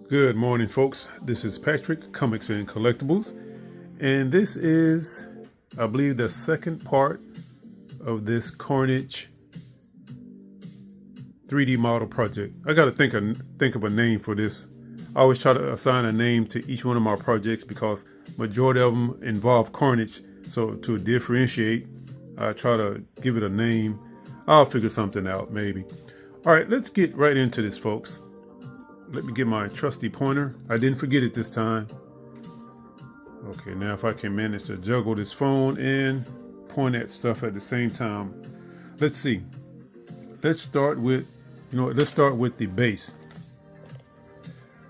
Good morning, folks. This is Patrick, Comics and Collectibles, and this is, I believe, the second part of this Carnage 3D model project. I got to think of a name for this. I always try to assign a name to each one of my projects because majority of them involve Carnage. So to differentiate, I try to give it a name. I'll figure something out, maybe. All right, let's get right into this, folks. Let me get my trusty pointer. I didn't forget it this time. Okay, now if I can manage to juggle this phone and point at stuff at the same time. Let's see. Let's start with, let's start with the base.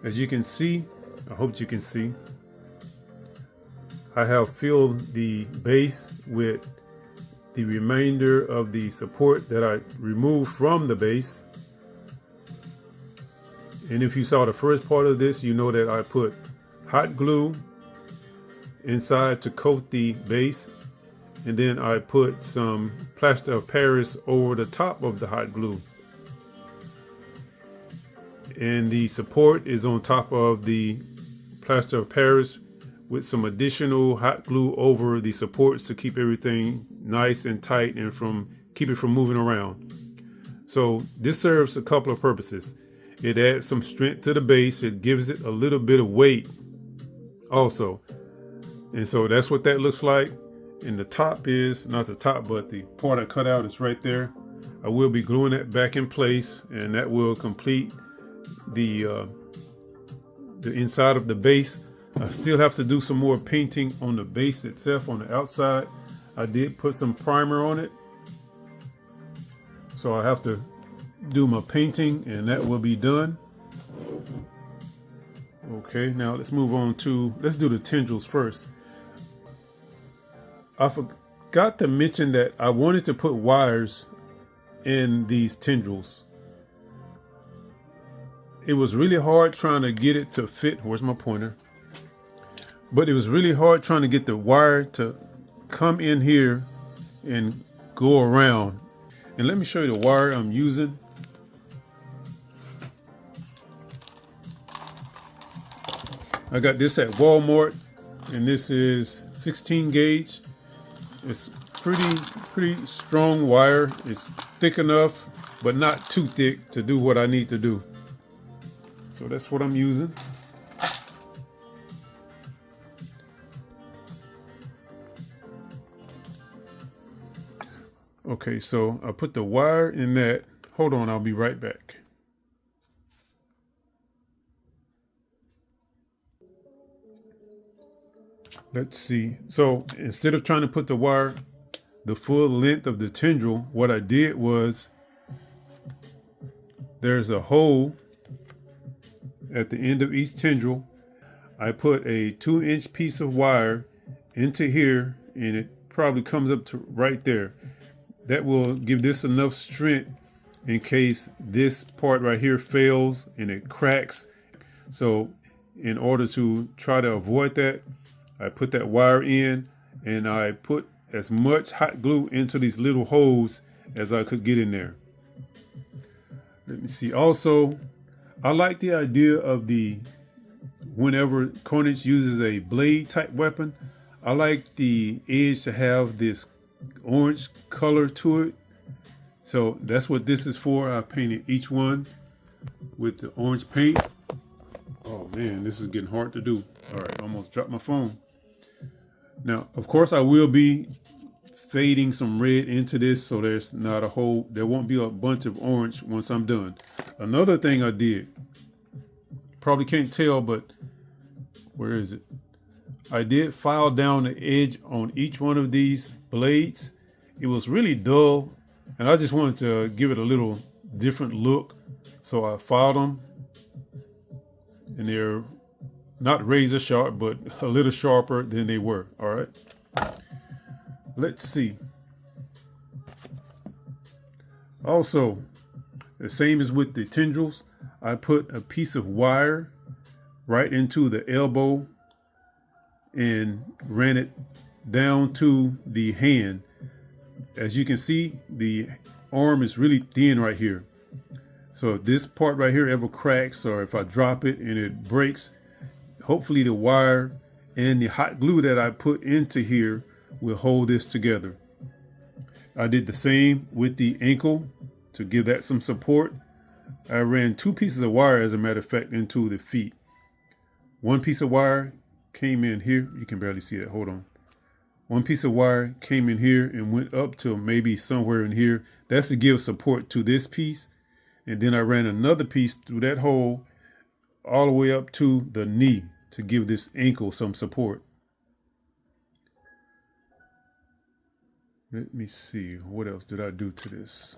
As you can see, I hope you can see, I have filled the base with the remainder of the support that I removed from the base. And if you saw the first part of this, you know that I put hot glue inside to coat the base. And then I put some plaster of Paris over the top of the hot glue. And the support is on top of the plaster of Paris with some additional hot glue over the supports to keep everything nice and tight and keep it from moving around. So this serves a couple of purposes. It adds some strength to the base. It gives it a little bit of weight also. And so that's what that looks like. And the top is, not the top, but the part I cut out is right there. I will be gluing that back in place, and that will complete the inside of the base. I still have to do some more painting on the base itself on the outside. I did put some primer on it, so I have to do my painting, and that will be done. Okay, now let's move on to, let's do the tendrils first. I forgot to mention that I wanted to put wires in these tendrils. It was really hard trying to get it to fit. Where's my pointer? But it was really hard trying to get the wire to come in here and go around. And let me show you the wire I'm using. I got this at Walmart, and this is 16 gauge. It's pretty strong wire. It's thick enough, but not too thick to do what I need to do. So that's what I'm using. Okay, so I put the wire in that. Hold on, I'll be right back. Let's see. So instead of trying to put the wire the full length of the tendril, what I did was there's a hole at the end of each tendril. I put a 2-inch piece of wire into here, and it probably comes up to right there. That will give this enough strength in case this part right here fails and it cracks. So in order to try to avoid that, I put that wire in, and I put as much hot glue into these little holes as I could get in there. Let me see. Also, I like the idea of whenever Carnage uses a blade type weapon, I like the edge to have this orange color to it. So that's what this is for. I painted each one with the orange paint. Oh man, this is getting hard to do. All right, almost dropped my phone. Now, of course, I will be fading some red into this, so there's not a whole, there won't be a bunch of orange once I'm done. Another thing I did, probably can't tell, but where is it? I did file down the edge on each one of these blades. It was really dull, and I just wanted to give it a little different look, so I filed them, and they're not razor sharp, but a little sharper than they were. All right. Let's see. Also, the same as with the tendrils, I put a piece of wire right into the elbow and ran it down to the hand. As you can see, the arm is really thin right here. So if this part right here ever cracks, or if I drop it and it breaks, hopefully the wire and the hot glue that I put into here will hold this together. I did the same with the ankle to give that some support. I ran 2 pieces of wire, as a matter of fact, into the feet. One piece of wire came in here. You can barely see that. Hold on. One piece of wire came in here and went up to maybe somewhere in here. That's to give support to this piece. And then I ran another piece through that hole all the way up to the knee to give this ankle some support. Let me see. What else did I do to this?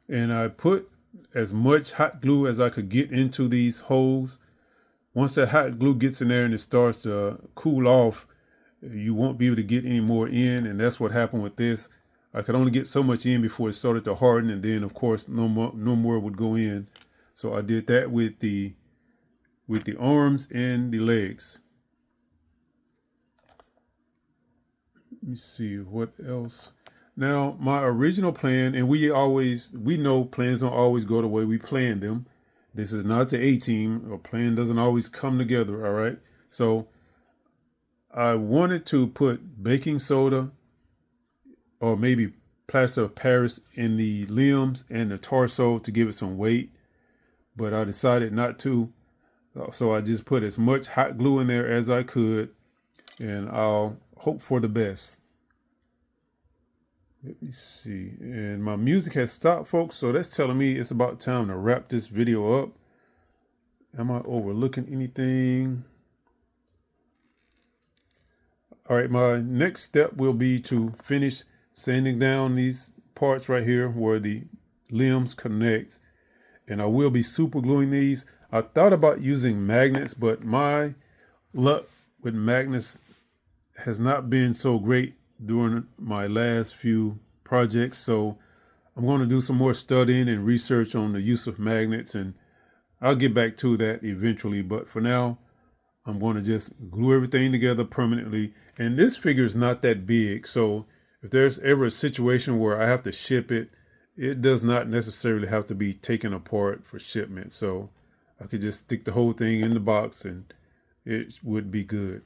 And I put as much hot glue as I could get into these holes. Once that hot glue gets in there and it starts to cool off, you won't be able to get any more in. And that's what happened with this. I could only get so much in before it started to harden. And then, of course, no more would go in. So I did that with the arms and the legs. Let me see what else. Now, my original plan, and we know plans don't always go the way we planned them. This is not the A-team. A plan doesn't always come together, all right? So I wanted to put baking soda or maybe plaster of Paris in the limbs and the torso to give it some weight, but I decided not to. So I just put as much hot glue in there as I could, and I'll hope for the best. Let me see. And my music has stopped, folks, so that's telling me it's about time to wrap this video up. Am I overlooking anything? All right, my next step will be to finish sanding down these parts right here where the limbs connect. And I will be super gluing these. I thought about using magnets, but my luck with magnets has not been so great during my last few projects. So I'm going to do some more studying and research on the use of magnets, and I'll get back to that eventually. But for now, I'm going to just glue everything together permanently. And this figure is not that big. So if there's ever a situation where I have to ship it, it does not necessarily have to be taken apart for shipment. So I could just stick the whole thing in the box and it would be good.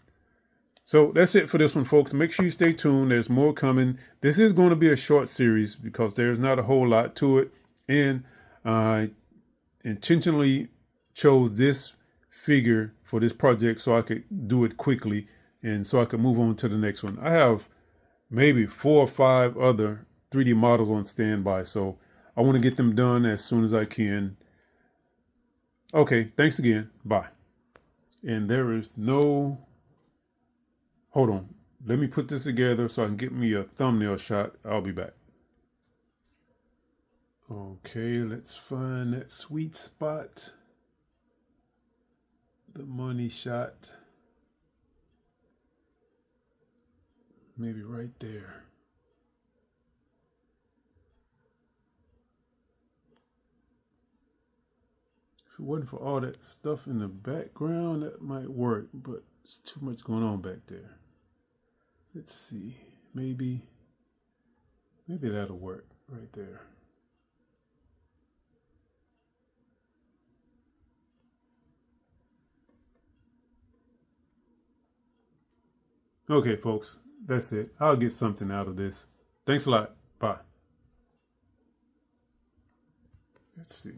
So that's it for this one, folks. Make sure you stay tuned. There's more coming. This is going to be a short series because there's not a whole lot to it. And I intentionally chose this figure for this project so I could do it quickly and so I could move on to the next one. I have maybe 4 or 5 other 3D models on standby, so I want to get them done as soon as I can. Okay, thanks again. Bye. And there is no... Hold on. Let me put this together so I can get me a thumbnail shot. I'll be back. Okay, let's find that sweet spot. The money shot. Maybe right there. If it wasn't for all that stuff in the background, that might work, but there's too much going on back there. Let's see, maybe that'll work right there. Okay, folks, that's it. I'll get something out of this. Thanks a lot. Bye. Let's see.